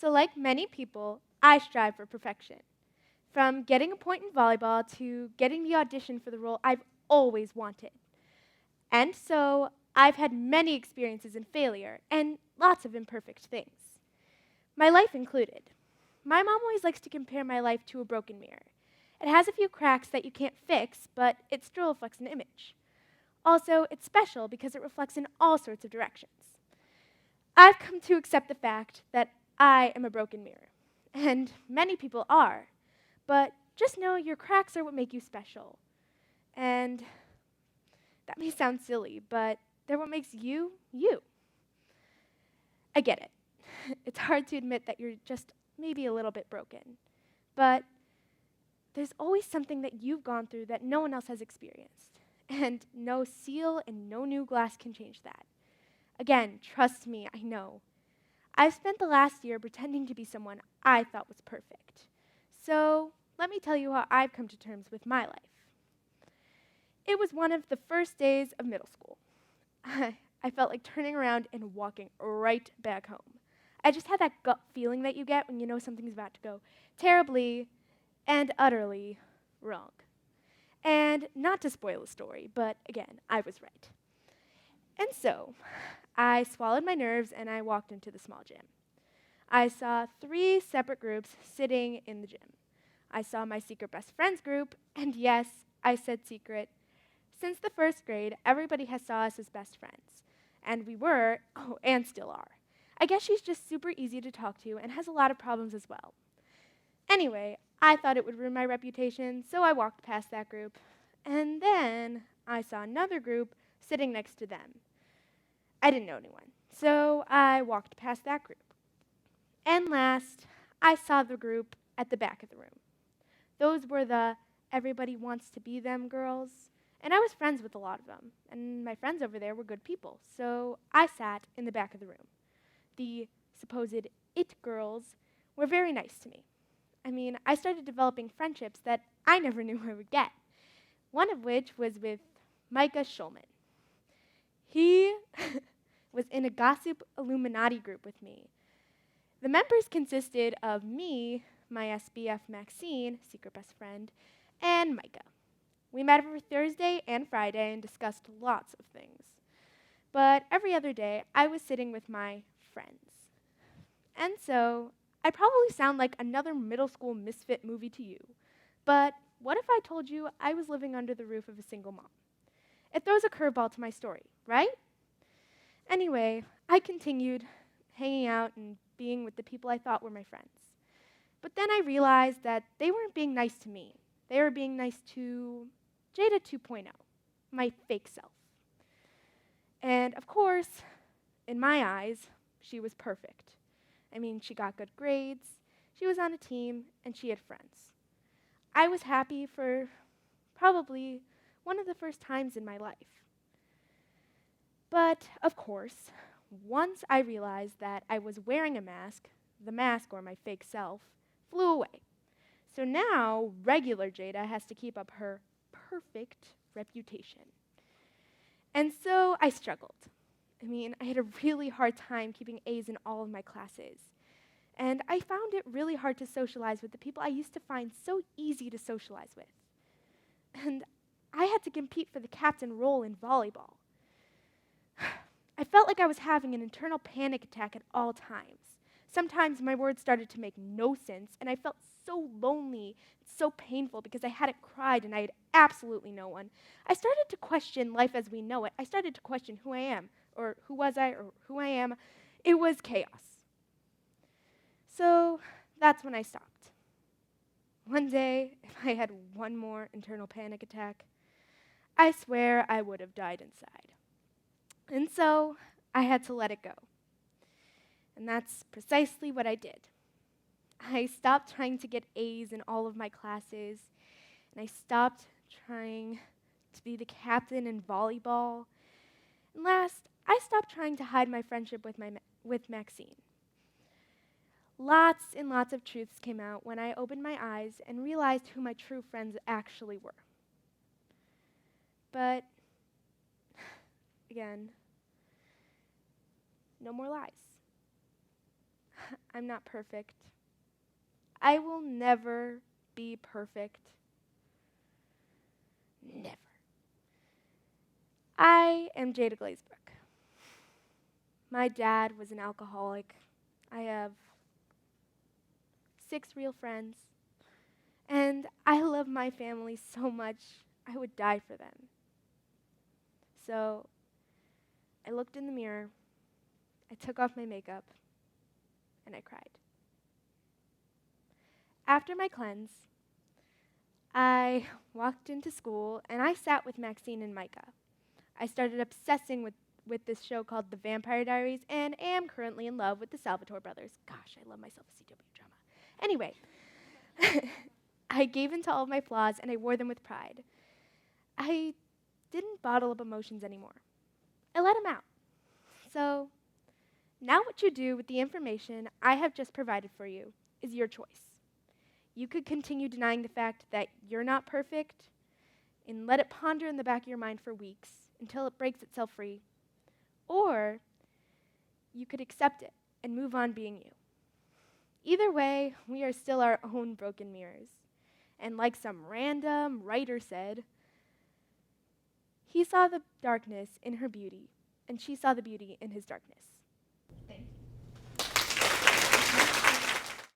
So like many people, I strive for perfection. From getting a point in volleyball to getting the audition for the role I've always wanted. And so I've had many experiences in failure and lots of imperfect things, my life included. My mom always likes to compare my life to a broken mirror. It has a few cracks that you can't fix, but it still reflects an image. Also, it's special because it reflects in all sorts of directions. I've come to accept the fact that I am a broken mirror, and many people are, but just know your cracks are what make you special. And that may sound silly, but they're what makes you, you. I get it. It's hard to admit that you're just maybe a little bit broken, but there's always something that you've gone through that no one else has experienced. And no seal and no new glass can change that. Again, trust me, I know. I've spent the last year pretending to be someone I thought was perfect. So let me tell you how I've come to terms with my life. It was one of the first days of middle school. I felt like turning around and walking right back home. I just had that gut feeling that you get when you know something's about to go terribly and utterly wrong. And not to spoil the story, but again, I was right. And so, I swallowed my nerves and I walked into the small gym. I saw 3 separate groups sitting in the gym. I saw my secret best friends group, and yes, I said secret. Since the first grade, everybody has saw us as best friends. And we were, and still are. I guess she's just super easy to talk to and has a lot of problems as well. Anyway, I thought it would ruin my reputation, so I walked past that group. And then I saw another group sitting next to them. I didn't know anyone, so I walked past that group. And last, I saw the group at the back of the room. Those were the everybody wants to be them girls, and I was friends with a lot of them, and my friends over there were good people, so I sat in the back of the room. The supposed it girls were very nice to me. I mean, I started developing friendships that I never knew I would get, one of which was with Micah Schulman. He was in a gossip Illuminati group with me. The members consisted of me, my SBF Maxine, secret best friend, and Micah. We met every Thursday and Friday and discussed lots of things. But every other day, I was sitting with my friends. And so, I probably sound like another middle school misfit movie to you. But what if I told you I was living under the roof of a single mom? It throws a curveball to my story, right? Anyway, I continued hanging out and being with the people I thought were my friends. But then I realized that they weren't being nice to me. They were being nice to Jada 2.0, my fake self. And of course, in my eyes, she was perfect. I mean, she got good grades, she was on a team, and she had friends. I was happy for probably one of the first times in my life. But, of course, once I realized that I was wearing a mask, the mask, or my fake self, flew away. So now, regular Jada has to keep up her perfect reputation. And so I struggled. I mean, I had a really hard time keeping A's in all of my classes. And I found it really hard to socialize with the people I used to find so easy to socialize with. And I had to compete for the captain role in volleyball. I felt like I was having an internal panic attack at all times. Sometimes my words started to make no sense, and I felt so lonely, so painful because I hadn't cried and I had absolutely no one. I started to question life as we know it. I started to question who I am, or who was I, or who I am. It was chaos. So that's when I stopped. One day, if I had one more internal panic attack, I swear I would have died inside. And so I had to let it go. And that's precisely what I did. I stopped trying to get A's in all of my classes, and I stopped trying to be the captain in volleyball. And last, I stopped trying to hide my friendship with Maxine. Lots and lots of truths came out when I opened my eyes and realized who my true friends actually were. But, again, no more lies. I'm not perfect. I will never be perfect. Never. I am Jada Glazebrook. My dad was an alcoholic. I have 6 real friends. And I love my family so much, I would die for them. So I looked in the mirror, I took off my makeup, and I cried. After my cleanse, I walked into school and I sat with Maxine and Micah. I started obsessing with this show called The Vampire Diaries and am currently in love with the Salvatore brothers. Gosh, I love myself a CW drama. Anyway, I gave in to all of my flaws and I wore them with pride. I didn't bottle up emotions anymore. I let them out. So now what you do with the information I have just provided for you is your choice. You could continue denying the fact that you're not perfect and let it ponder in the back of your mind for weeks until it breaks itself free. Or you could accept it and move on being you. Either way, we are still our own broken mirrors. And like some random writer said, he saw the darkness in her beauty, and she saw the beauty in his darkness.